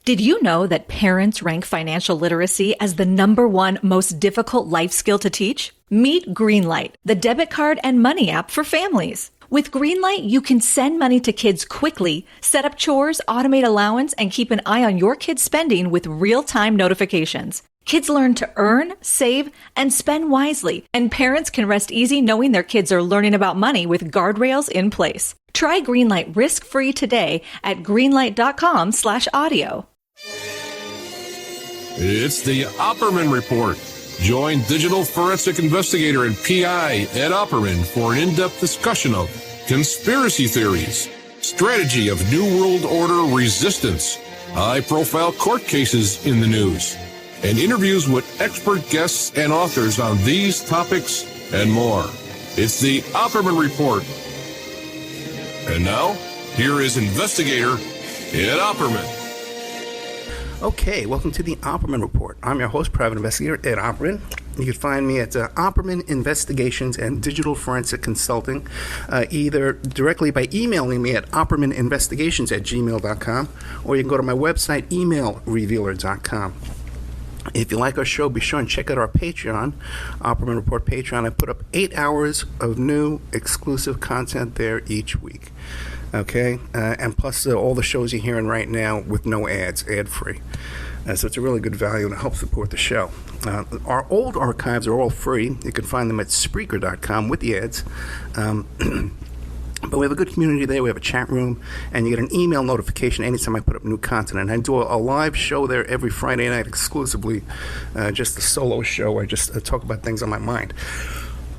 Did you know that parents rank financial literacy as the #1 most difficult life skill to teach? Meet Greenlight, the debit card and money app for families. With Greenlight, you can send money to kids quickly, set up chores, automate allowance, and keep an eye on your kids' spending with real-time notifications. Kids learn to earn, save, and spend wisely, and parents can rest easy knowing their kids are learning about money with guardrails in place. Try Greenlight risk-free today at greenlight.com/audio. It's the Opperman Report. Join digital forensic investigator and PI Ed Opperman for an in-depth discussion of conspiracy theories, strategy of New World Order resistance, high-profile court cases in the news, and interviews with expert guests and authors on these topics and more. It's the Opperman Report. And now, here is investigator Ed Opperman. Okay, welcome to the Opperman Report. I'm your host, private investigator Ed Opperman. You can find me at Opperman Investigations and Digital Forensic Consulting, either directly by emailing me at oppermaninvestigations@gmail.com, or you can go to my website, emailrevealer.com. If you like our show, be sure and check out our Patreon, Opperman Report Patreon. I put up 8 hours of new exclusive content there each week. Okay, and plus all the shows you're hearing right now with no ads, ad-free. So it's a really good value and it helps support the show. Our old archives are all free. You can find them at Spreaker.com with the ads. But we have a good community there. We have a chat room, and you get an email notification anytime I put up new content. And I do a live show there every Friday night exclusively, just a solo show. I just talk about things on my mind.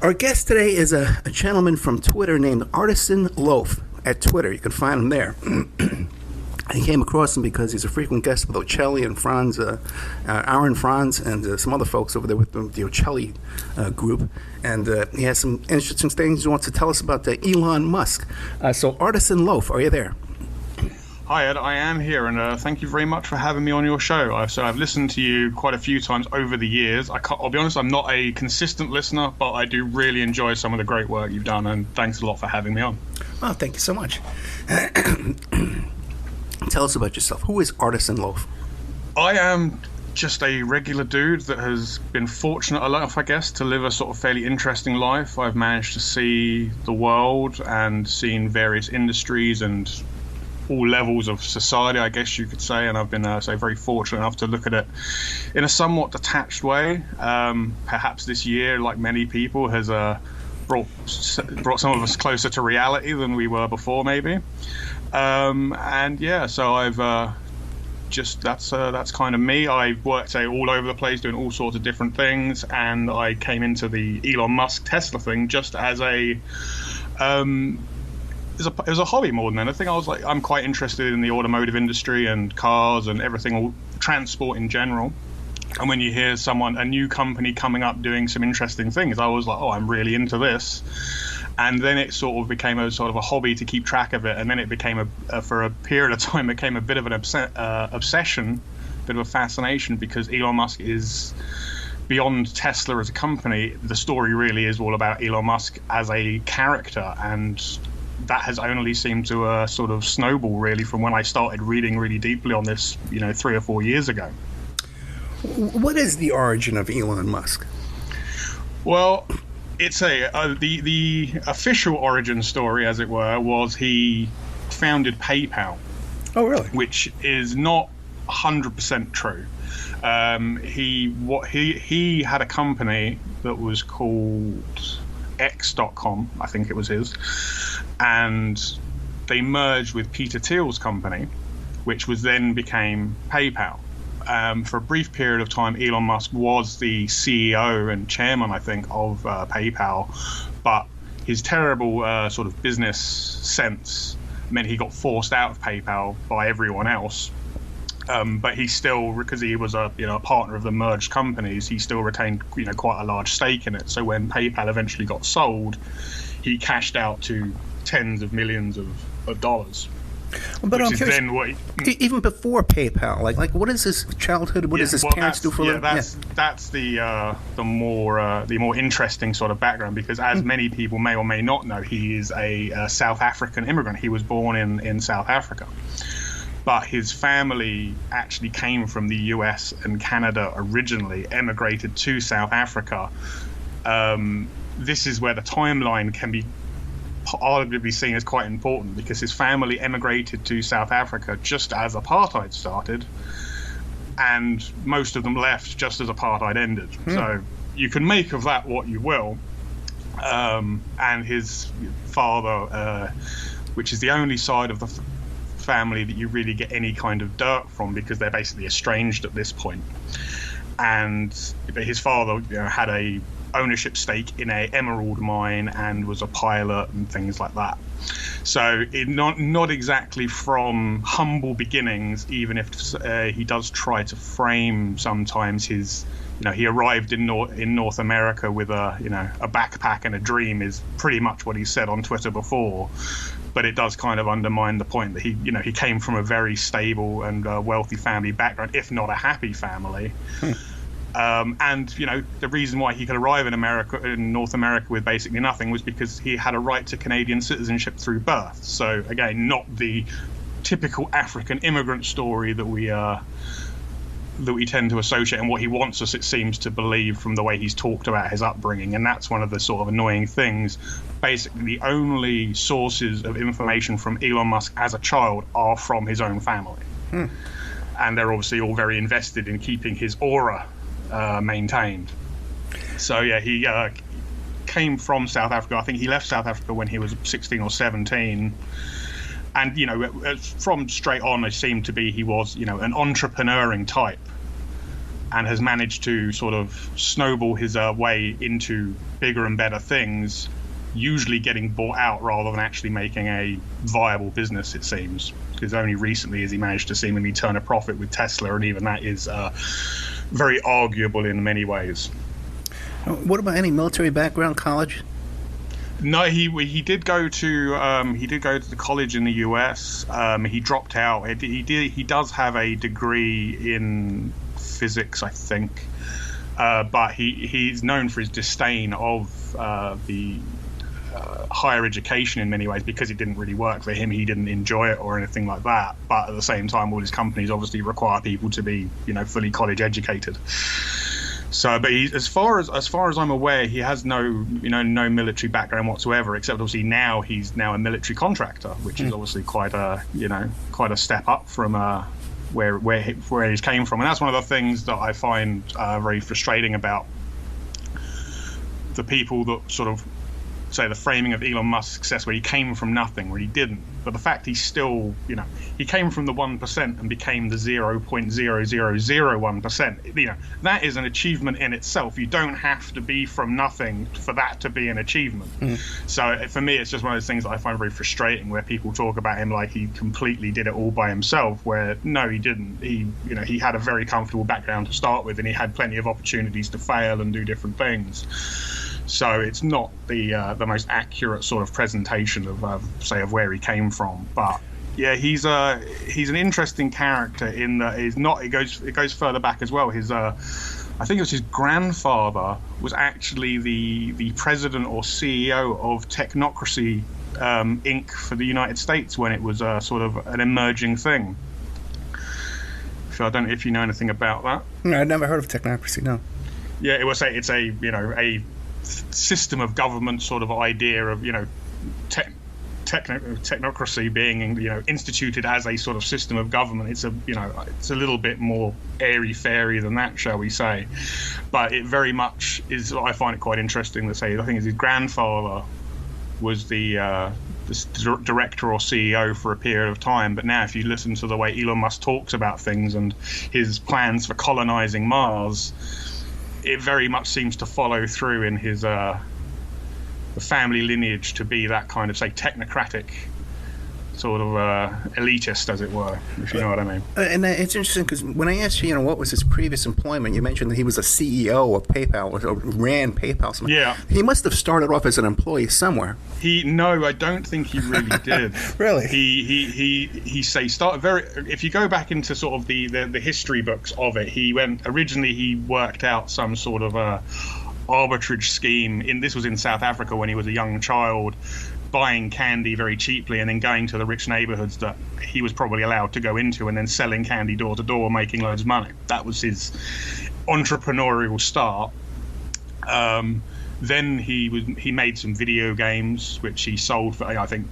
Our guest today is a gentleman from Twitter named Artisan Loaf at Twitter. You can find him there. I came across him because he's a frequent guest with Ocelli and Franz, Aaron Franz, and some other folks over there with the Ocelli group. And he has some interesting things he wants to tell us about Elon Musk. So, Artisan Loaf, are you there? Hi, Ed. I am here, and thank you very much for having me on your show. I've listened to you quite a few times over the years. I'll be honest, I'm not a consistent listener, but I do really enjoy some of the great work you've done, and thanks a lot for having me on. Oh, thank you so much. Tell us about yourself. Who is Artisan Loaf? I am just a regular dude that has been fortunate enough, I guess, to live a sort of fairly interesting life. I've managed to see the world and seen various industries and all levels of society, I guess you could say, and I've been very fortunate enough to look at it in a somewhat detached way. Perhaps this year, like many people, has brought some of us closer to reality than we were before, maybe. And yeah, so I've that's kind of me. I've worked all over the place doing all sorts of different things, and I came into the Elon Musk Tesla thing just as it was a hobby more than anything. I was like, I'm quite interested in the automotive industry and cars and everything, transport in general. And when you hear a new company coming up doing some interesting things, I was like, oh, I'm really into this. And then it sort of became a hobby to keep track of it. And then it became for a period of time, became a bit of an obsession, a bit of a fascination, because Elon Musk is beyond Tesla as a company. The story really is all about Elon Musk as a character, and that has only seemed to sort of snowball really from when I started reading really deeply on this, 3 or 4 years ago. What is the origin of Elon Musk? Well, it's the official origin story, as it were, was he founded PayPal. Oh, really? Which is not 100% true. He had a company that was called X.com, I think it was his, and they merged with Peter Thiel's company, which then became PayPal. For a brief period of time, Elon Musk was the CEO and chairman, I think, of PayPal, but his terrible sort of business sense meant he got forced out of PayPal by everyone else. But he still, because he was a partner of the merged companies, he still retained quite a large stake in it. So when PayPal eventually got sold, he cashed out to tens of millions of dollars. But I'm curious, even before PayPal, like what is his childhood? What does his parents do for a living? That's the more interesting sort of background, because as many people may or may not know, he is a South African immigrant. He was born in South Africa. but his family actually came from the US and Canada originally, emigrated to South Africa. This is where the timeline can be arguably seen as quite important, because his family emigrated to South Africa just as apartheid started, and most of them left just as apartheid ended. So you can make of that what you will. And his father, which is the only side of the family that you really get any kind of dirt from, because they're basically estranged at this point. And his father, had a ownership stake in a emerald mine and was a pilot and things like that. So not exactly from humble beginnings, even if he does try to frame sometimes his, he arrived in North America with a backpack and a dream, is pretty much what he said on Twitter before. But it does kind of undermine the point that he came from a very stable and wealthy family background, if not a happy family. And the reason why he could arrive in North America with basically nothing was because he had a right to Canadian citizenship through birth. So again, not the typical African immigrant story that we tend to associate, and what he wants us, it seems, to believe from the way he's talked about his upbringing. And that's one of the sort of annoying things. Basically, the only sources of information from Elon Musk as a child are from his own family. And they're obviously all very invested in keeping his aura maintained. So yeah, he came from South Africa. I think he left South Africa when he was 16 or 17. And from straight on, it seemed to be he was an entrepreneuring type, and has managed to sort of snowball his way into bigger and better things, usually getting bought out rather than actually making a viable business, it seems, because only recently has he managed to seemingly turn a profit with Tesla, and even that is very arguable in many ways. What about any military background, college? No, he did go to the college in the US. He dropped out. He does have a degree in physics, I think, but he's known for his disdain of the higher education in many ways, because it didn't really work for him. He didn't enjoy it or anything like that. But at the same time, all his companies obviously require people to be fully college educated. So, but as far as I'm aware, he has no military background whatsoever, except obviously he's now a military contractor, which is obviously quite a step up from where he came from. And that's one of the things that I find very frustrating about the people that sort of say the framing of Elon Musk's success, where he came from nothing, where he didn't. But the fact he's still, he came from the 1% and became the 0.0001%. That is an achievement in itself. You don't have to be from nothing for that to be an achievement. So for me, it's just one of those things that I find very frustrating, where people talk about him like he completely did it all by himself, where no, he didn't. He had a very comfortable background to start with, and he had plenty of opportunities to fail and do different things. So it's not the most accurate sort of presentation of where he came from. But yeah, he's an interesting character in that it goes further back as well. His I think it was his grandfather was actually the president or CEO of Technocracy Inc. for the United States when it was sort of an emerging thing. So I don't know if you know anything about that. No, I'd never heard of Technocracy. No. Yeah, it's a system of government sort of idea of technocracy being instituted as a sort of system of government. It's a little bit more airy fairy than that, shall we say, but it very much is. I find it quite interesting to say. I think his grandfather was the director or CEO for a period of time, but now if you listen to the way Elon Musk talks about things and his plans for colonizing Mars, it very much seems to follow through in his the family lineage to be that kind of, say, technocratic sort of elitist, as it were, if you know what I mean. And it's interesting because when I asked you, what was his previous employment, you mentioned that he was a CEO of PayPal or ran PayPal. Something. Yeah. He must have started off as an employee somewhere. No, I don't think he really did. Really? He started very. If you go back into sort of the history books of it, he worked out some sort of arbitrage scheme. This was in South Africa when he was a young child, buying candy very cheaply and then going to the rich neighborhoods that he was probably allowed to go into and then selling candy door to door, making loads of money. That was his entrepreneurial start. Then he made some video games, which he sold for, I think,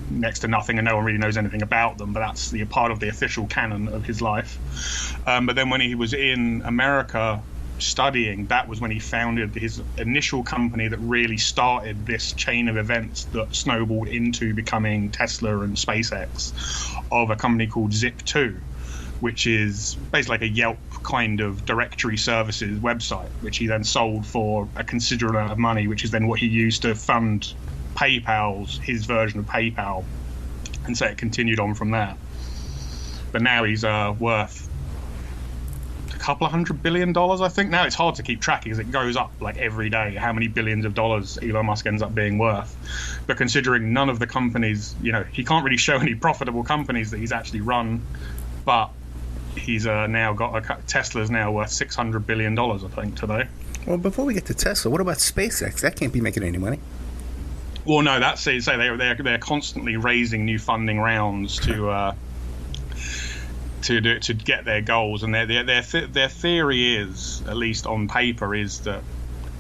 next to nothing, and no one really knows anything about them, but that's the part of the official canon of his life. But then when he was in America studying, that was when he founded his initial company that really started this chain of events that snowballed into becoming Tesla and SpaceX, of a company called Zip2, which is basically like a Yelp kind of directory services website, which he then sold for a considerable amount of money, which is then what he used to fund his version of PayPal, and so it continued on from there. But now he's worth a couple of $100 billion, I think. Now it's hard to keep track because it goes up like every day how many billions of dollars Elon Musk ends up being worth. But considering none of the companies, he can't really show any profitable companies that he's actually run, but he's now got Tesla's now worth $600 billion, I think, today. Well, before we get to Tesla, what about SpaceX? That can't be making any money. Well, no, that's it. So they're constantly raising new funding rounds to get their goals, and their theory is, at least on paper, is that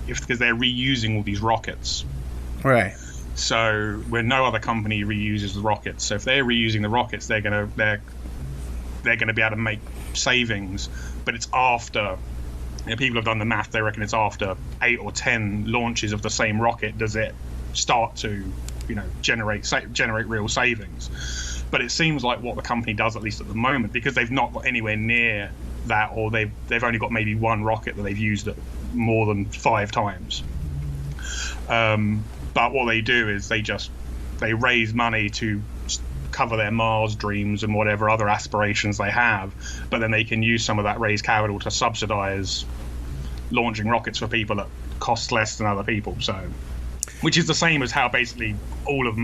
because they're reusing all these rockets, right? So where no other company reuses the rockets, so if they're reusing the rockets, they're gonna be able to make savings, but it's after. People have done the math. They reckon it's after 8 or 10 launches of the same rocket does it start to, generate real savings. But it seems like what the company does, at least at the moment, because they've not got anywhere near that, or they've only got maybe one rocket that they've used it more than 5 times. But what they do is they raise money to cover their Mars dreams and whatever other aspirations they have, but then they can use some of that raised capital to subsidize launching rockets for people that cost less than other people. So, which is the same as how basically all of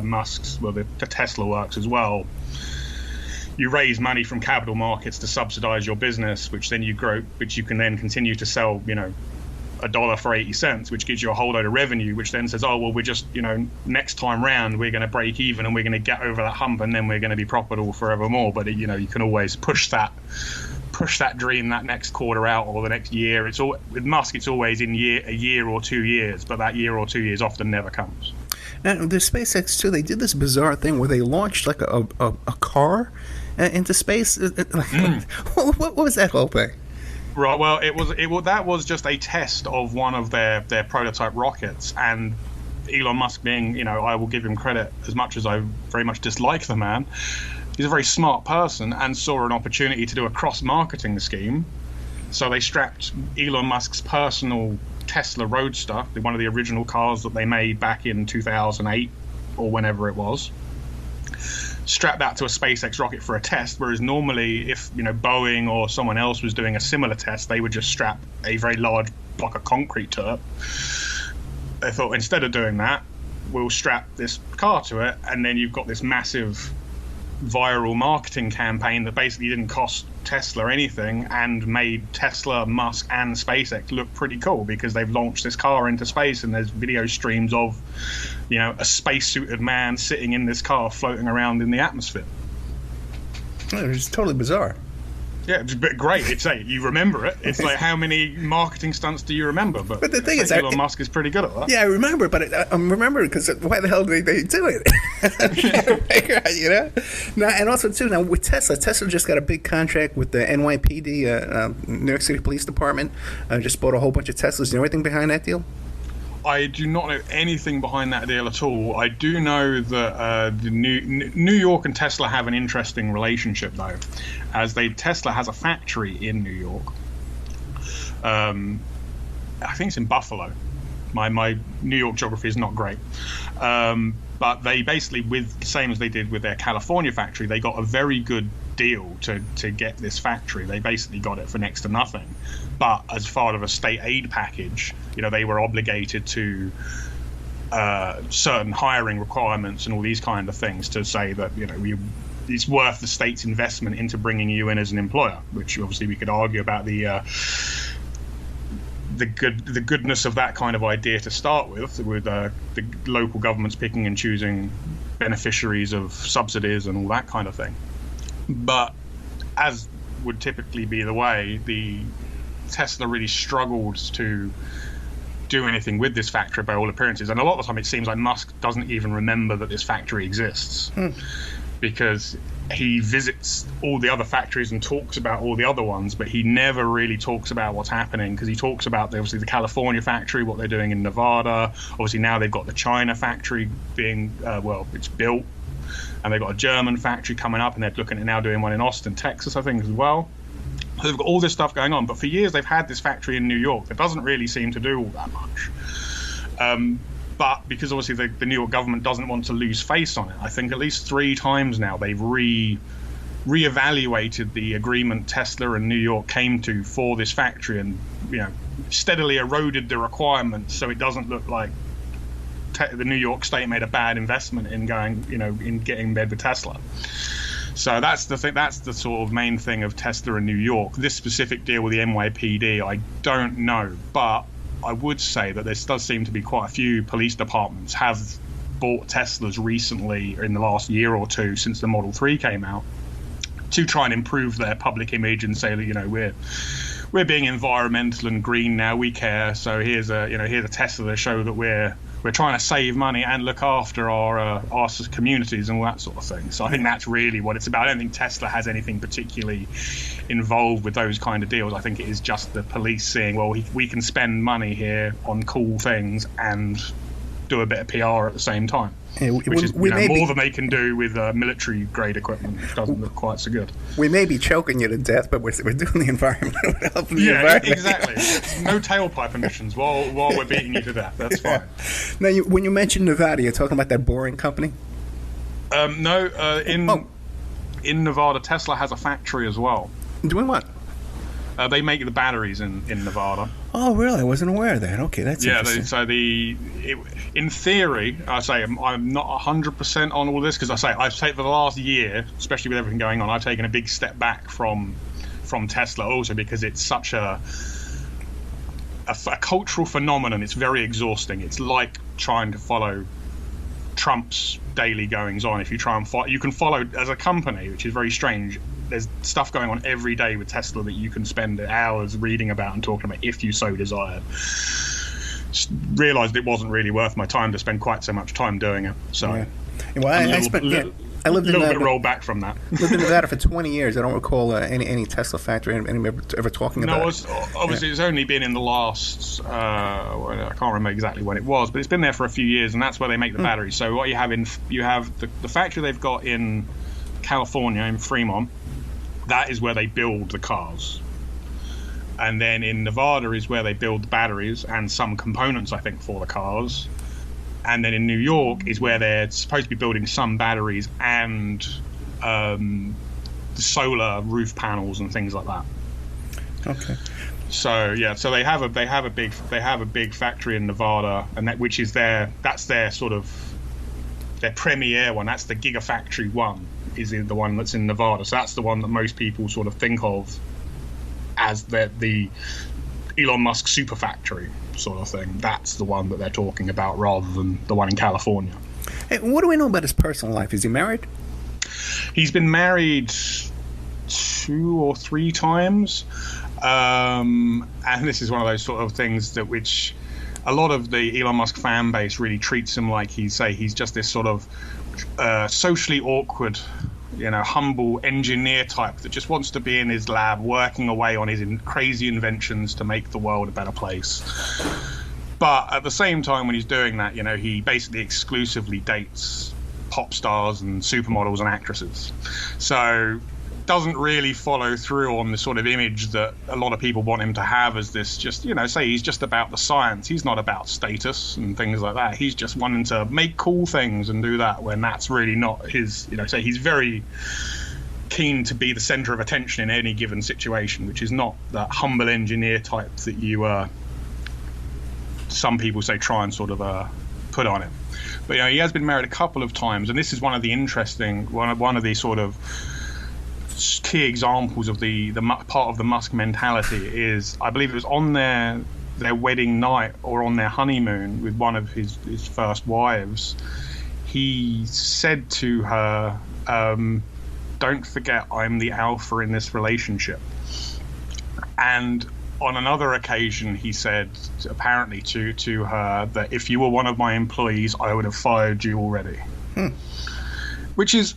Musk's, the Tesla works as well. You raise money from capital markets to subsidize your business, which then you grow, which you can then continue to sell, $1 for 80 cents, which gives you a whole load of revenue, which then says, oh, well, we're just, next time round, we're going to break even and we're going to get over that hump and then we're going to be profitable forevermore. But, you can always push that dream that next quarter out or the next year. It's all with Musk, it's always in a year or 2 years, but that year or 2 years often never comes. Now, the SpaceX, too, they did this bizarre thing where they launched like a car into space. What was that whole thing? Right. Well, that was just a test of one of their prototype rockets, and Elon Musk, being, I will give him credit as much as I very much dislike the man. He's a very smart person and saw an opportunity to do a cross-marketing scheme. So they strapped Elon Musk's personal Tesla Roadster, one of the original cars that they made back in 2008 or whenever it was, strap that to a SpaceX rocket for a test, whereas normally if Boeing or someone else was doing a similar test, they would just strap a very large block of concrete to it. They thought, instead of doing that, we'll strap this car to it, and then you've got this massive viral marketing campaign that basically didn't cost Tesla anything and made Tesla, Musk, and SpaceX look pretty cool, because they've launched this car into space and there's video streams of a spacesuited man sitting in this car floating around in the atmosphere. It was totally bizarre. Yeah, it's a bit great. It's you remember it. It's like, how many marketing stunts do you remember? But the thing is, Elon Musk is pretty good at that. Yeah, I remember, but I'm remembering because why the hell did they do it? Now, and also too, now with Tesla just got a big contract with the NYPD, New York City Police Department. Just bought a whole bunch of Teslas. You know anything behind that deal? I do not know anything behind that deal at all. I do know that the New York and Tesla have an interesting relationship, though, as Tesla has a factory in New York. I think it's in Buffalo. My New York geography is not great. But they basically, with the same as they did with their California factory, they got a very good deal to get this factory. They basically got it for next to nothing. But as part of a state aid package, they were obligated to certain hiring requirements and all these kind of things to say that, it's worth the state's investment into bringing you in as an employer, which obviously we could argue about the the goodness of that kind of idea to start with the local governments picking and choosing beneficiaries of subsidies and all that kind of thing. But as would typically be the way, the Tesla really struggled to do anything with this factory by all appearances, and a lot of the time it seems like Musk doesn't even remember that this factory exists, because he visits all the other factories and talks about all the other ones, but he never really talks about what's happening, because he talks about obviously the California factory, what they're doing in Nevada. Obviously now they've got the China factory being it's built, and they've got a German factory coming up, and they're looking at now doing one in Austin, Texas, I think, as well. So they've got all this stuff going on, but for years they've had this factory in New York that doesn't really seem to do all that much. But because obviously the New York government doesn't want to lose face on it, I think at least 3 times now they've reevaluated the agreement Tesla and New York came to for this factory, and steadily eroded the requirements so it doesn't look like the New York state made a bad investment in going, in getting in bed with Tesla. So that's the thing. That's the sort of main thing of Tesla in New York. This specific deal with the NYPD, I don't know, but I would say that there does seem to be quite a few police departments have bought Teslas recently in the last year or two since the Model 3 came out to try and improve their public image and say that we're being environmental and green now, we care. So here's a Tesla to show that we're trying to save money and look after our communities and all that sort of thing. So I think that's really what it's about. I don't think Tesla has anything particularly involved with those kind of deals. I think it is just the police saying, well, we can spend money here on cool things and do a bit of PR at the same time. Yeah, which is more than they can do with military grade equipment, which doesn't look quite so good. We may be choking you to death, but we're doing the environment. We're helping the environment. Exactly. No tailpipe emissions while we're beating you to death. That's fine. Now, when you mentioned Nevada, you're talking about that boring company? No. In Nevada, Tesla has a factory as well. Doing what? They make the batteries in Nevada. Oh, really? I wasn't aware of that. Okay, that's interesting. In theory, I say I'm not 100% on all this, because I've taken for the last year, especially with everything going on, I've taken a big step back from Tesla, also because it's such a cultural phenomenon. It's very exhausting. It's like trying to follow Trump's daily goings on. If you try and follow, you can follow as a company, which is very strange. There's stuff going on every day with Tesla that you can spend hours reading about and talking about if you so desired. Realised it wasn't really worth my time to spend quite so much time doing it. So, yeah. Well, I lived in a little bit roll back from that. Lived in Nevada for 20 years. I don't recall any Tesla factory anyone ever talking about it. Obviously, it's only been in the last, I can't remember exactly when it was, but it's been there for a few years, and that's where they make the batteries. So what you have the factory they've got in California, in Fremont. That is where they build the cars. And then in Nevada is where they build the batteries and some components, I think, for the cars. And then in New York is where they're supposed to be building some batteries and the solar roof panels and things like that. Okay. So yeah, so they have a big factory in Nevada, and which is that's their sort of their premier one. That's the Gigafactory 1. Is the one that's in Nevada. So that's the one that most people sort of think of as the Elon Musk super factory sort of thing. That's the one that they're talking about rather than the one in California. Hey, what do we know about his personal life? Is he married? He's been married 2 or 3 times. And this is one of those sort of things which a lot of the Elon Musk fan base really treats him like he's just this sort of socially awkward, humble engineer type that just wants to be in his lab working away on his crazy inventions to make the world a better place. But at the same time, when he's doing that, he basically exclusively dates pop stars and supermodels and actresses. So doesn't really follow through on the sort of image that a lot of people want him to have as this just, say he's just about the science. He's not about status and things like that. He's just wanting to make cool things and do that when that's really not his, so he's very keen to be the center of attention in any given situation, which is not that humble engineer type that you, some people say try and sort of put on him. But, he has been married a couple of times, and this is one of the interesting, one of the sort of key examples of the part of the Musk mentality is, I believe it was on their their wedding night or on their honeymoon with one of his first wives, he said to her, don't forget I'm the alpha in this relationship. And on another occasion, he said, apparently to her, that if you were one of my employees, I would have fired you already. Which is,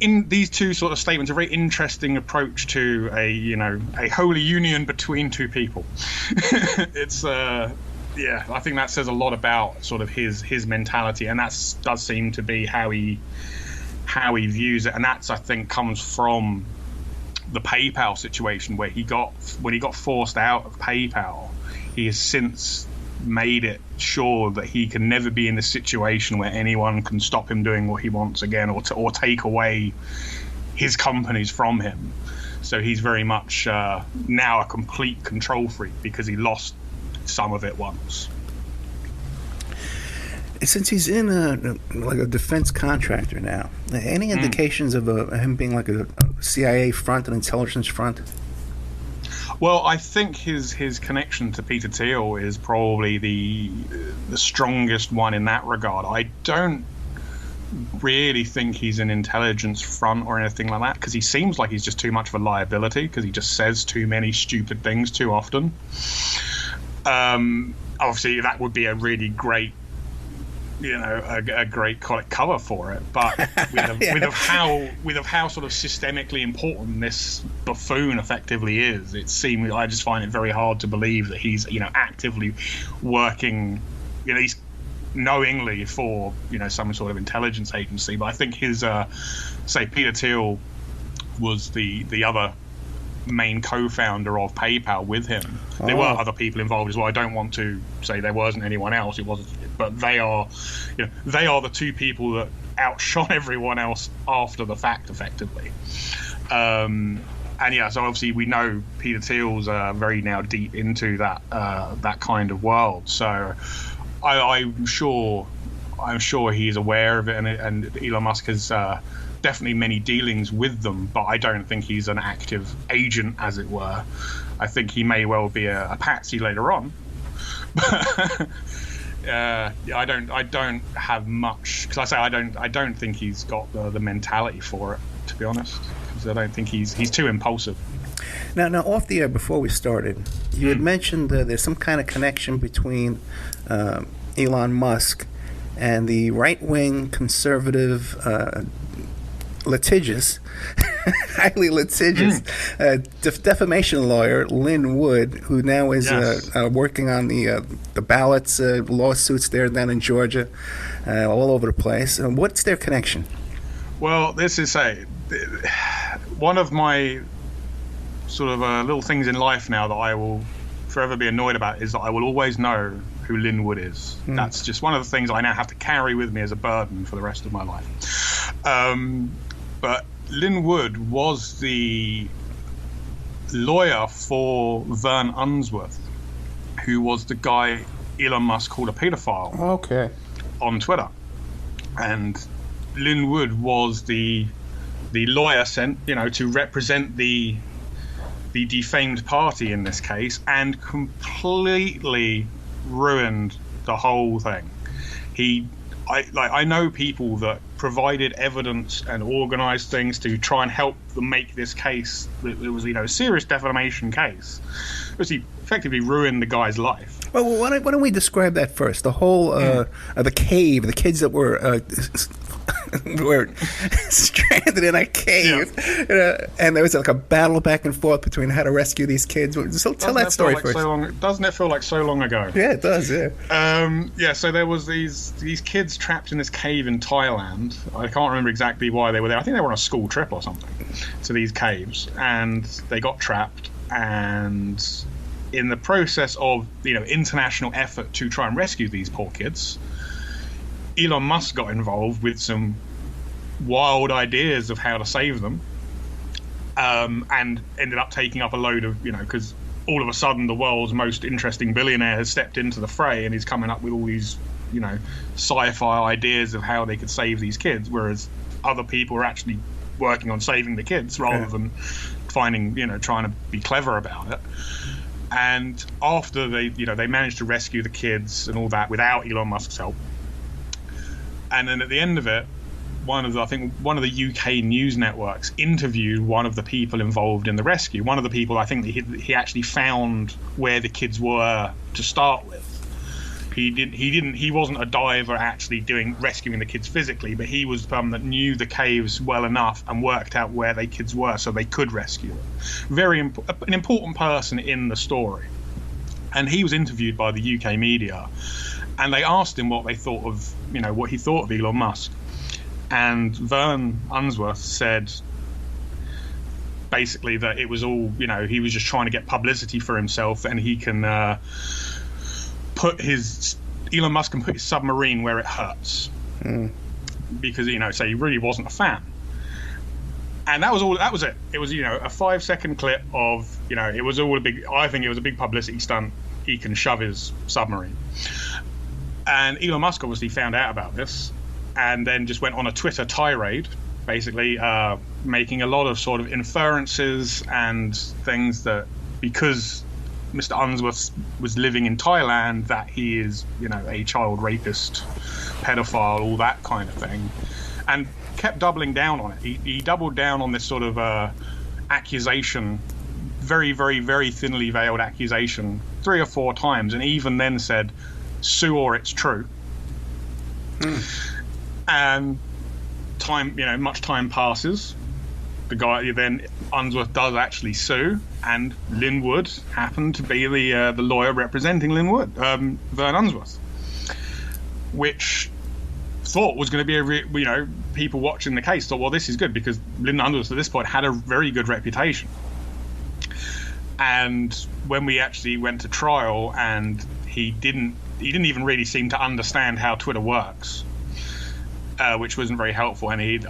in these two sort of statements, a very interesting approach to a holy union between two people. It's, I think that says a lot about sort of his mentality, and that does seem to be how he views it, and that's, I think, comes from the PayPal situation where when he got forced out of PayPal, he has since made it sure that he can never be in a situation where anyone can stop him doing what he wants again, or take away his companies from him. So he's very much now a complete control freak because he lost some of it once. Since he's in a defense contractor now, any indications of him being like a CIA front, an intelligence front? Well, I think his connection to Peter Thiel is probably the strongest one in that regard. I don't really think he's an intelligence front or anything like that, because he seems like he's just too much of a liability, because he just says too many stupid things too often. Obviously, that would be a really great, a great cover for it, but with how sort of systemically important this buffoon effectively is, I just find it very hard to believe that he's actively working, he's knowingly for some sort of intelligence agency. But I think his Peter Thiel was the other main co-founder of PayPal with him. There were other people involved as well. I don't want to say there wasn't anyone else. It wasn't, but they are the two people that outshone everyone else after the fact, effectively. So obviously we know Peter Thiel's very now deep into that kind of world. So I'm sure he's aware of it, and Elon Musk has definitely many dealings with them, but I don't think he's an active agent, as it were. I think he may well be a patsy later on. I don't have much, because I don't think he's got the mentality for it, to be honest, because I don't think he's too impulsive. Now off the air before we started, you had mentioned there's some kind of connection between Elon Musk and the right-wing conservative highly litigious defamation lawyer Lin-Wood, who now is working on the ballots, lawsuits there down in Georgia, all over the place. What's their connection? Well, this is one of my sort of little things in life now that I will forever be annoyed about, is that I will always know who Lin-Wood is. That's just one of the things I now have to carry with me as a burden for the rest of my life. But Lin-Wood was the lawyer for Vern Unsworth, who was the guy Elon Musk called a pedophile on Twitter. And Lin-Wood was the lawyer sent, to represent the defamed party in this case, and completely ruined the whole thing. I know people that provided evidence and organized things to try and help them make this case. It was, a serious defamation case. He effectively ruined the guy's life. Well, why don't we describe that first? The whole the cave, the kids that were stranded in a cave, and there was like a battle back and forth between how to rescue these kids. So tell that story first. Doesn't it feel like so long ago? Yeah, it does. Yeah. So there was these kids trapped in this cave in Thailand. I can't remember exactly why they were there. I think they were on a school trip or something to these caves, and they got trapped. And in the process of international effort to try and rescue these poor kids, Elon Musk got involved with some wild ideas of how to save them, and ended up taking up a load of, because all of a sudden the world's most interesting billionaire has stepped into the fray and he's coming up with all these, sci-fi ideas of how they could save these kids, whereas other people are actually working on saving the kids rather than finding, trying to be clever about it. And after they managed to rescue the kids and all that without Elon Musk's help. And then at the end of it, one of the UK news networks interviewed one of the people involved in the rescue. One of the people, I think, he actually found where the kids were to start with. He wasn't a diver actually rescuing the kids physically, but he was the one that knew the caves well enough and worked out where the kids were so they could rescue them. An important person in the story. And he was interviewed by the UK media, and they asked him what he thought of Elon Musk. And Vern Unsworth said basically that it was all, he was just trying to get publicity for himself, and he can Elon Musk can put his submarine where it hurts. Because, so he really wasn't a fan. And that was it. It was, a 5-second clip of, it was all I think it was a big publicity stunt. He can shove his submarine. And Elon Musk obviously found out about this and then just went on a Twitter tirade, basically making a lot of sort of inferences and things that because Mr. Unsworth was living in Thailand, that he is, a child rapist, pedophile, all that kind of thing, and kept doubling down on it. He doubled down on this sort of accusation, very, very, very thinly veiled accusation, 3 or 4 times, and even then said, "Sue or it's true." And much time passes. The guy then Unsworth does actually sue, and Lin-Wood happened to be the lawyer representing Lin-Wood, Vern Unsworth, which thought was going to be people watching the case thought, well, this is good because Lin Unsworth at this point had a very good reputation. And when we actually went to trial, and he didn't even really seem to understand how Twitter works, which wasn't very helpful, and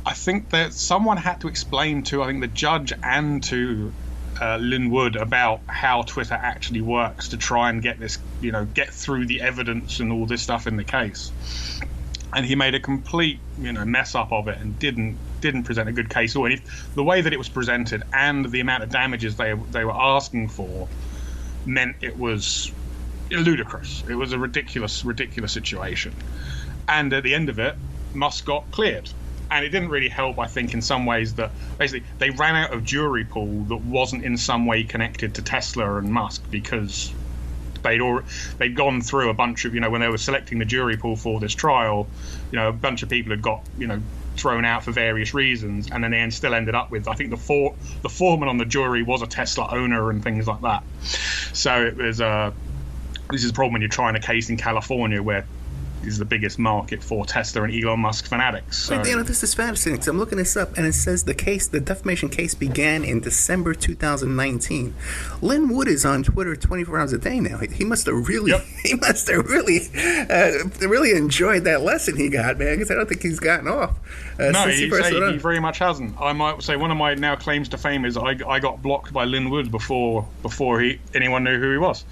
I think that someone had to explain to, the judge and to Lin-Wood about how Twitter actually works to try and get this, get through the evidence and all this stuff in the case. And he made a complete, mess up of it and didn't present a good case. Or the way that it was presented and the amount of damages they were asking for meant it was ludicrous. It was a ridiculous situation. And at the end of it, Musk got cleared. And it didn't really help, I think, in some ways that basically they ran out of jury pool that wasn't in some way connected to Tesla and Musk, because they'd gone through a bunch of, when they were selecting the jury pool for this trial, a bunch of people had got, thrown out for various reasons, and then they still ended up with, I think the foreman on the jury was a Tesla owner and things like that. So it was this is a problem when you're trying a case in California where is the biggest market for Tesla and Elon Musk fanatics. So. This is fascinating. So I'm looking this up, and it says the defamation case began in December 2019. Lin-Wood is on Twitter 24 hours a day now. He must have really, really enjoyed that lesson he got, man. Because I don't think he's gotten off. No, he very much hasn't. I might say one of my now claims to fame is I got blocked by Lin-Wood before anyone knew who he was,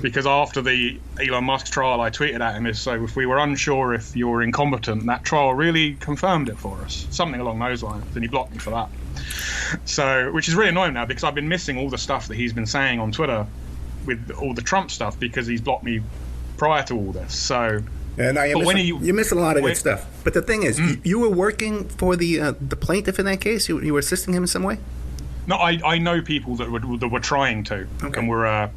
because after the Elon Musk trial, I tweeted at him, so if we were unsure if you were incompetent, that trial really confirmed it for us, something along those lines, and he blocked me for that. So, which is really annoying now, because I've been missing all the stuff that he's been saying on Twitter with all the Trump stuff, because he's blocked me prior to all this. So, you're missing a lot of good stuff. But the thing is, you were working for the plaintiff in that case. You were assisting him in some way. No, I know people that were trying to, and were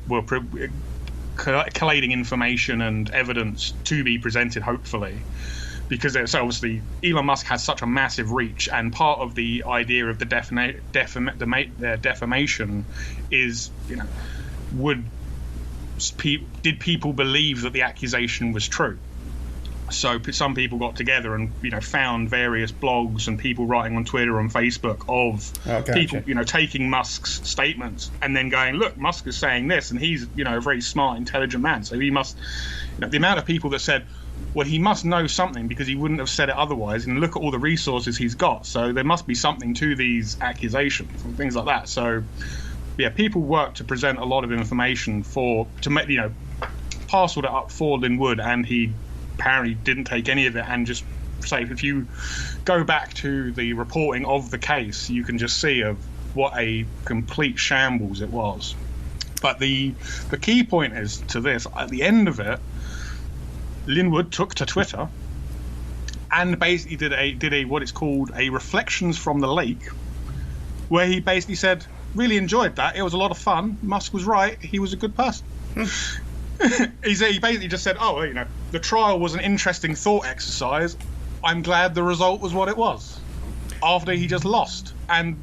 collating information and evidence to be presented, hopefully, because so obviously Elon Musk has such a massive reach, and part of the idea of the defamation is, did people believe that the accusation was true? So some people got together and found various blogs and people writing on Twitter and Facebook of people taking Musk's statements and then going, look, Musk is saying this, and he's a very smart, intelligent man, so he must, the amount of people that said, well, he must know something because he wouldn't have said it otherwise, and look at all the resources he's got, so there must be something to these accusations and things like that. So people work to present a lot of information parceled it up for Lin-Wood, and he apparently didn't take any of it, and just say, if you go back to the reporting of the case, you can just see of what a complete shambles it was. But the key point is to this: at the end of it, Lin-Wood took to Twitter and basically did a what it's called a reflections from the lake, where he basically said, really enjoyed that, it was a lot of fun, Musk was right, he was a good person. He basically just said, oh, the trial was an interesting thought exercise, I'm glad the result was what it was, after he just lost and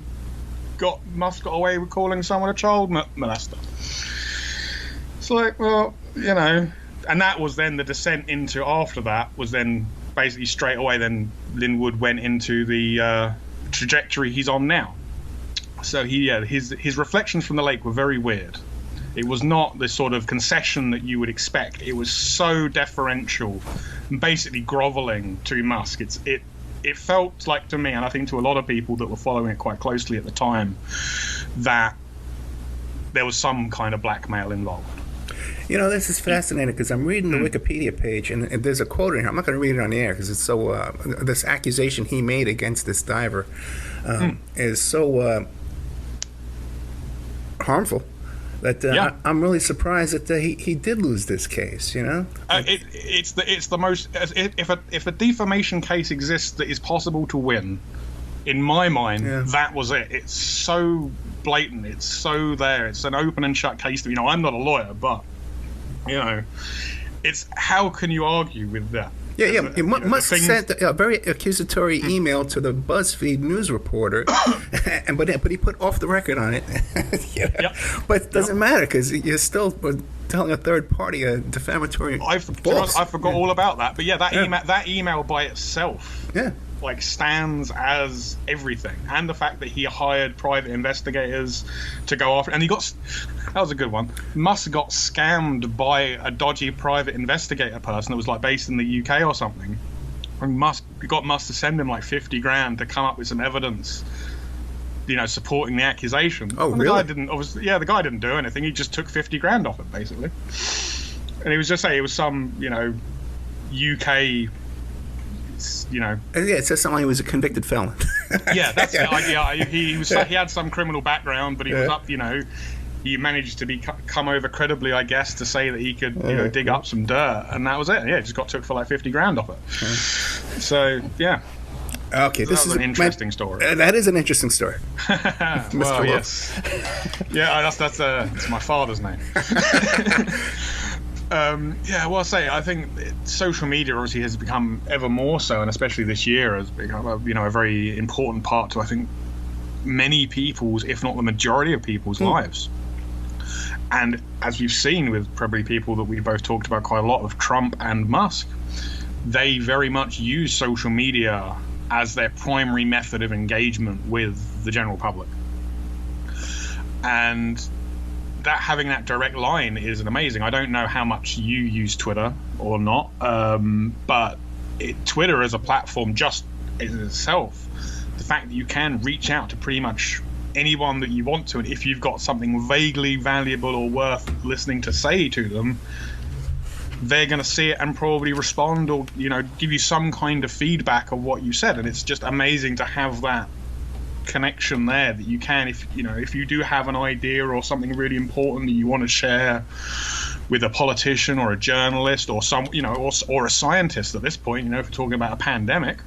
Musk got away with calling someone a child molester. It's like, well, and that was then the descent into, after that was then basically straight away then Lin-Wood went into the trajectory he's on now. So his reflections from the lake were very weird. It was not the sort of concession that you would expect. It was so deferential and basically groveling to Musk. It felt like to me, and I think to a lot of people that were following it quite closely at the time, that there was some kind of blackmail involved. This is fascinating because I'm reading the Wikipedia page, and there's a quote in here. I'm not going to read it on the air because it's so. This accusation he made against this diver is so harmful that I'm really surprised that he did lose this case. It's the most. If a defamation case exists that is possible to win, in my mind, that was it. It's so blatant. It's so there. It's an open and shut case. I'm not a lawyer, but. It's how can you argue with that? Musk sent a very accusatory email to the BuzzFeed news reporter, but he put off the record on it. But it doesn't matter because you're still telling a third party a defamatory. I forgot all about that. But that email by itself. Stands as everything, and the fact that he hired private investigators to go after, and that was a good one. Musk got scammed by a dodgy private investigator person that was based in the UK or something, and Musk to send him $50,000 to come up with some evidence, supporting the accusation. Oh, really? The guy didn't do anything. He just took $50,000 off it basically, and he was just saying it was some UK. It says something like he was a convicted felon. That's it. He had some criminal background, but he was up. He managed to come over credibly, I guess, to say that he could dig up some dirt, and that was it. Just got took for $50,000 off it. So Okay, this is an interesting story. That is an interesting story. Mr. Yes. That's it's my father's name. I think social media obviously has become ever more so, and especially this year has become a very important part to, I think, many people's, if not the majority of people's lives. And as we've seen with probably people that we both talked about quite a lot, of Trump and Musk, they very much use social media as their primary method of engagement with the general public. And having that direct line is amazing. I don't know how much you use Twitter or not, but Twitter as a platform just in itself, the fact that you can reach out to pretty much anyone that you want to, and if you've got something vaguely valuable or worth listening to say to them, they're going to see it and probably respond or give you some kind of feedback of what you said. And it's just amazing to have that connection there, that you can, if you do have an idea or something really important that you want to share with a politician or a journalist or or a scientist at this point, if we're talking about a pandemic,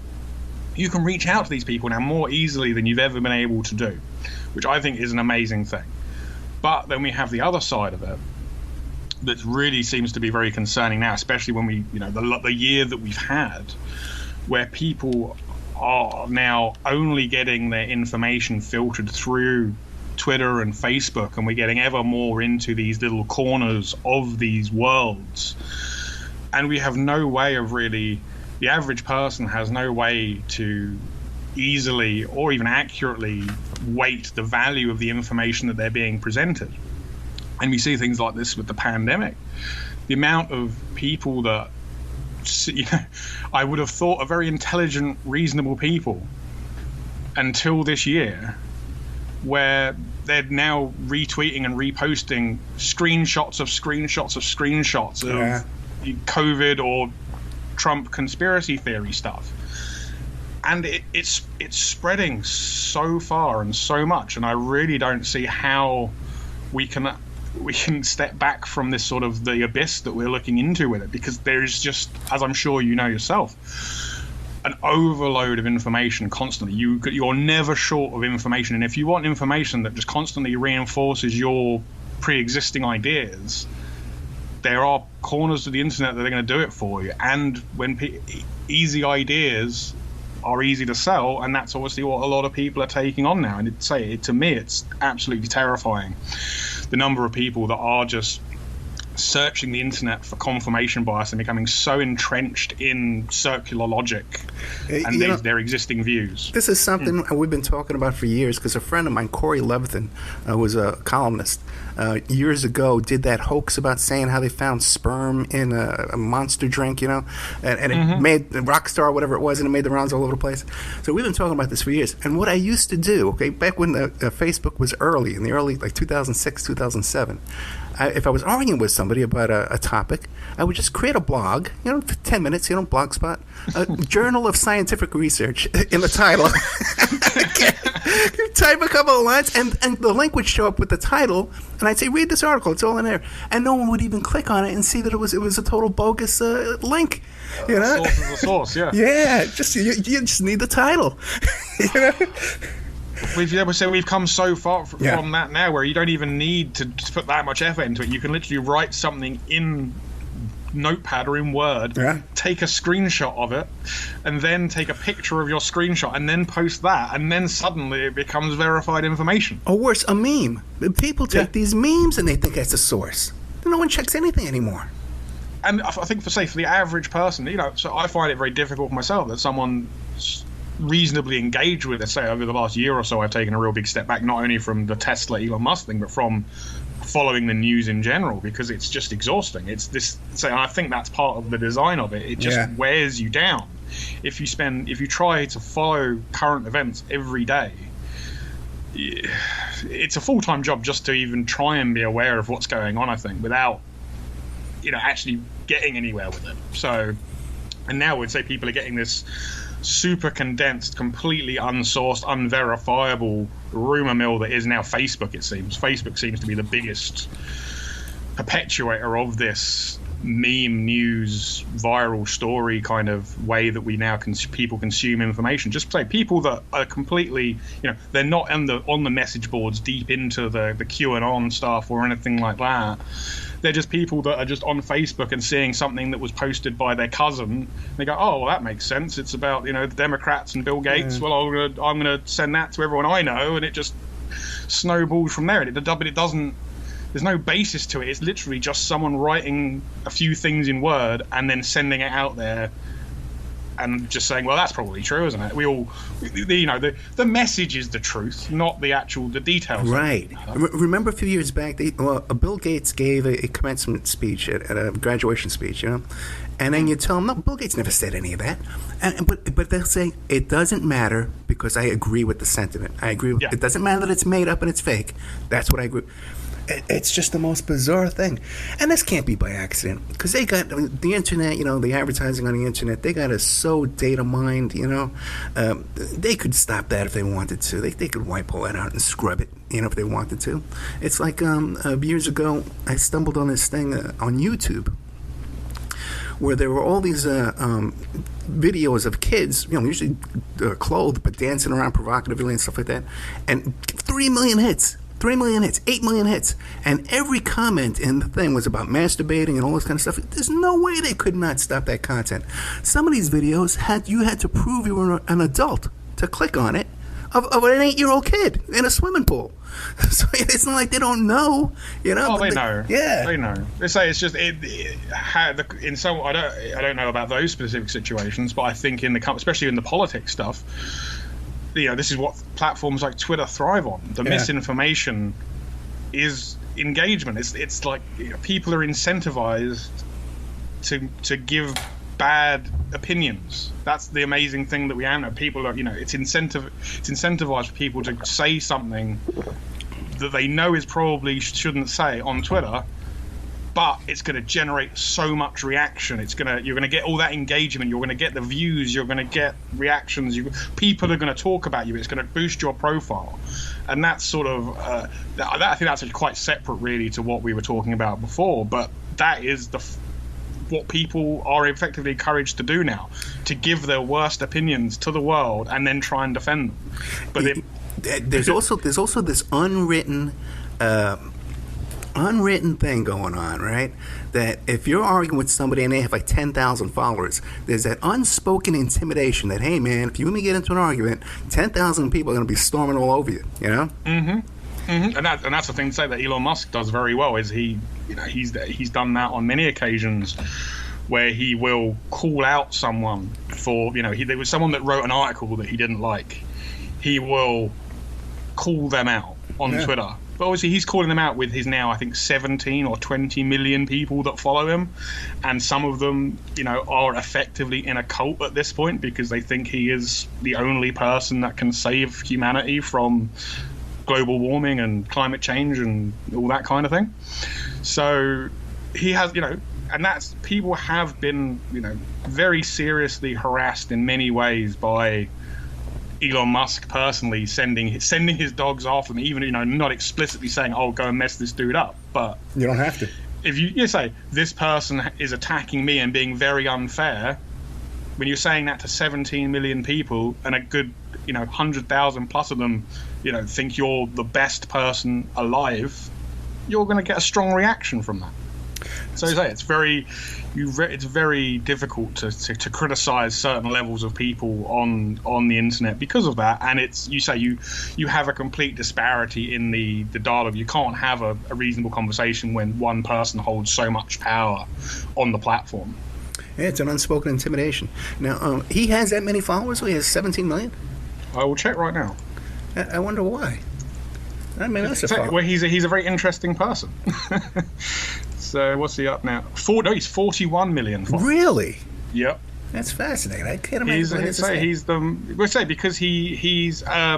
you can reach out to these people now more easily than you've ever been able to do, which I think is an amazing thing. But then we have the other side of it that really seems to be very concerning now, especially when we, the year that we've had, where people are now only getting their information filtered through Twitter and Facebook, and we're getting ever more into these little corners of these worlds, and we have no way of really, the average person has no way to easily or even accurately weight the value of the information that they're being presented. And we see things like this with the pandemic. The amount of people that, I would have thought are very intelligent, reasonable people until this year, where they're now retweeting and reposting screenshots of COVID or Trump conspiracy theory stuff. and it's spreading so far and so much, and I really don't see how we can step back from this sort of the abyss that we're looking into with it, because there is just, as I'm sure you know yourself, an overload of information constantly. You're never short of information, and if you want information that just constantly reinforces your pre-existing ideas, there are corners of the internet that are going to do it for you. And when easy ideas are easy to sell, and that's obviously what a lot of people are taking on now. And to me, it's absolutely terrifying, the number of people that are just searching the internet for confirmation bias and becoming so entrenched in circular logic and their existing views. This is something we've been talking about for years, because a friend of mine, Corey Levitin, was a columnist, years ago did that hoax about saying how they found sperm in a monster drink, and it made Rockstar, whatever it was, and it made the rounds all over the place. So we've been talking about this for years. And what I used to do, back when Facebook was early, in the early, like 2006, 2007, if I was arguing with somebody about a topic, I would just create a blog, for 10 minutes, Blogspot, Journal of Scientific Research in the title. Type a couple of lines, and the link would show up with the title, and I'd say, read this article, it's all in there. And no one would even click on it and see that it was a total bogus link. Source is a source, yeah. Yeah, you just need the title. We've come so far from that now, where you don't even need to put that much effort into it. You can literally write something in Notepad or in Word, take a screenshot of it, and then take a picture of your screenshot, and then post that, and then suddenly it becomes verified information. Or worse, a meme. People take these memes and they think that's a source. No one checks anything anymore. And I think for the average person, so I find it very difficult for myself that someone reasonably engaged with it. Say over the last year or so, I've taken a real big step back, not only from the Tesla Elon Musk thing, but from following the news in general, because it's just exhausting. It's this. So I think that's part of the design of it. It just wears you down. If you try to follow current events every day, it's a full-time job just to even try and be aware of what's going on, I think, without actually getting anywhere with it. So, and now we'd say people are getting this super condensed, completely unsourced, unverifiable rumor mill that is now Facebook. It seems Facebook seems to be the biggest perpetuator of this meme news, viral story kind of way that we now people consume information. Just say people that are completely, they're not on the message boards deep into the QAnon stuff or anything like that. They're just people that are just on Facebook and seeing something that was posted by their cousin. They go, oh, well, that makes sense. It's about, the Democrats and Bill Gates. Well, I'm gonna send that to everyone I know, and it just snowballs from there. But it doesn't. There's no basis to it. It's literally just someone writing a few things in Word and then sending it out there and just saying, well, that's probably true, isn't it? We all, the message is the truth, not the details. Right. Remember a few years back, Bill Gates gave a commencement speech at a graduation speech, and then you tell him, no, Bill Gates never said any of that. But they'll say, it doesn't matter because I agree with the sentiment. I agree with it. Doesn't matter that it's made up and it's fake. That's what I agree. It's just the most bizarre thing. And this can't be by accident, because they got the internet, the advertising on the internet, they got us so data mined, they could stop that if they wanted to. They could wipe all that out and scrub it, if they wanted to. It's like years ago, I stumbled on this thing on YouTube where there were all these videos of kids, usually clothed, but dancing around provocatively and stuff like that, and 3 million hits. 3 million hits, 8 million hits, and every comment in the thing was about masturbating and all this kind of stuff. There's no way they could not stop that content. Some of these videos you had to prove you were an adult to click on it, of an 8-year-old kid in a swimming pool. So it's not like they don't know, Oh, they know. Yeah, they know. They say it's just I don't know about those specific situations, but I think especially in the politics stuff. This is what platforms like Twitter thrive on. The misinformation is engagement. It's like people are incentivized to give bad opinions. That's the amazing thing that we have now. People are, it's incentivized for people to say something that they know is probably shouldn't say on Twitter, but it's going to generate so much reaction. You're going to get all that engagement. You're going to get the views. You're going to get reactions. People are going to talk about you. It's going to boost your profile, and that's sort of I think that's quite separate, really, to what we were talking about before. But that is what people are effectively encouraged to do now, to give their worst opinions to the world and then try and defend them. But there's also this unwritten thing going on, right? That if you're arguing with somebody and they have like 10,000 followers, there's that unspoken intimidation that, hey man, if you and me get into an argument, 10,000 people are going to be storming all over you, you know? Mm-hmm. Mm-hmm. And that's the thing to say that Elon Musk does very well, is he's done that on many occasions, where he will call out someone for, there was someone that wrote an article that he didn't like. He will call them out on Twitter. But obviously he's calling them out with his now, I think, 17 or 20 million people that follow him. And some of them, are effectively in a cult at this point, because they think he is the only person that can save humanity from global warming and climate change and all that kind of thing. So he has, and that's, people have been, very seriously harassed in many ways by Elon Musk personally, sending his dogs after them, even not explicitly saying, "Oh, go and mess this dude up," but you don't have to. If you say this person is attacking me and being very unfair, when you're saying that to 17 million people and a good 100,000 plus of them think you're the best person alive, you're going to get a strong reaction from that. So it's very difficult to criticize certain levels of people on the internet because of that. And you have a complete disparity in the dialogue. You can't have a reasonable conversation when one person holds so much power on the platform. Yeah, it's an unspoken intimidation. Now, he has that many followers? So he has 17 million? I will check right now. I wonder why. I mean, that's well, he's a very interesting person. So what's he up now? He's 41 million followers. Really? Yep. That's fascinating. I can't imagine. Because he's a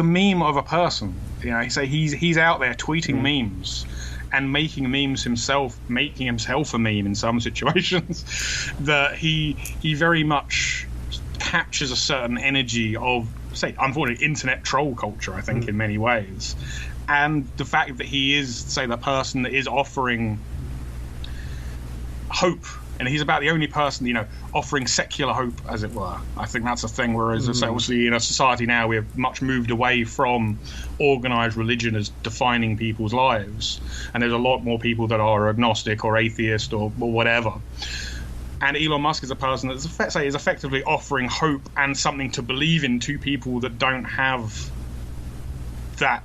meme of a person. He's out there tweeting memes and making memes himself, making himself a meme in some situations. That he very much captures a certain energy of, unfortunately, internet troll culture, I think, in many ways. And the fact that he is, the person that is offering hope, and he's about the only person, offering secular hope, as it were. I think that's a thing, whereas, obviously, in a society now, we have much moved away from organised religion as defining people's lives. And there's a lot more people that are agnostic or atheist or whatever. And Elon Musk is a person that is effectively offering hope and something to believe in to people that don't have that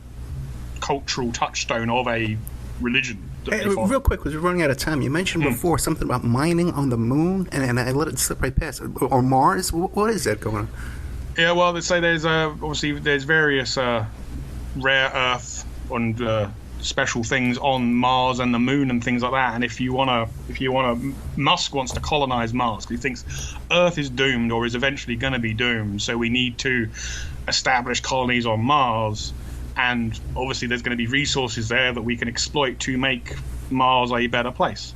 cultural touchstone of a religion. Hey, real quick, because we're running out of time, you mentioned before something about mining on the moon, and I let it slip right past. Or Mars? What is that going on? Yeah, well, they say there's various rare earth and special things on Mars and the moon and things like that. And if you wanna, Musk wants to colonize Mars. He thinks Earth is doomed or is eventually going to be doomed. So we need to establish colonies on Mars. And obviously there's going to be resources there that we can exploit to make Mars a better place.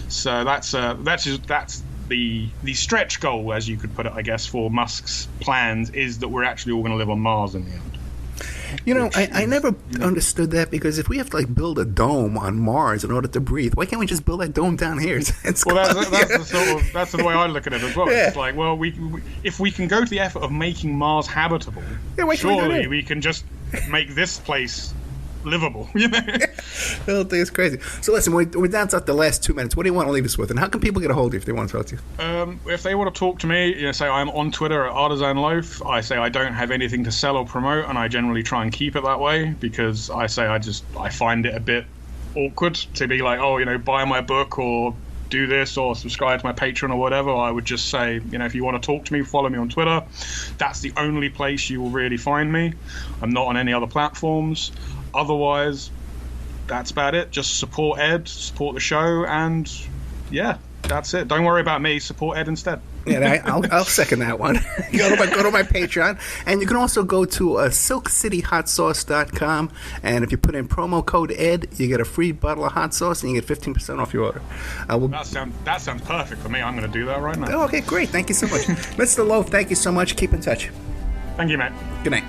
So that's the stretch goal, as you could put it, I guess, for Musk's plans, is that we're actually all going to live on Mars in the end. I never understood that, because if we have to build a dome on Mars in order to breathe, why can't we just build that dome down here? That's the way I look at it as well. Yeah. It's like, well, if we can go to the effort of making Mars habitable, surely we can just make this place livable. The whole thing is crazy. So listen, we're down to the last 2 minutes. What do you want to leave us with, and how can people get a hold of you if they want to talk to you? If they want to talk to me, say I'm on Twitter at Artisan Loaf. I say I don't have anything to sell or promote, and I generally try and keep it that way, because I find it a bit awkward to be like, buy my book or do this or subscribe to my Patreon or whatever. I would just say, if you want to talk to me, follow me on Twitter. That's the only place you will really find me. I'm not on any other platforms. Otherwise, that's about it. Just support Ed, support the show, and yeah, that's it. Don't worry about me. Support Ed instead. Yeah, I'll second that one. Go to my Patreon. And you can also go to silkcityhotsauce.com. And if you put in promo code ED, you get a free bottle of hot sauce and you get 15% off your order. That sounds perfect for me. I'm going to do that right now. Oh, okay, great. Thank you so much. Mr. Loaf, thank you so much. Keep in touch. Thank you, mate. Good night.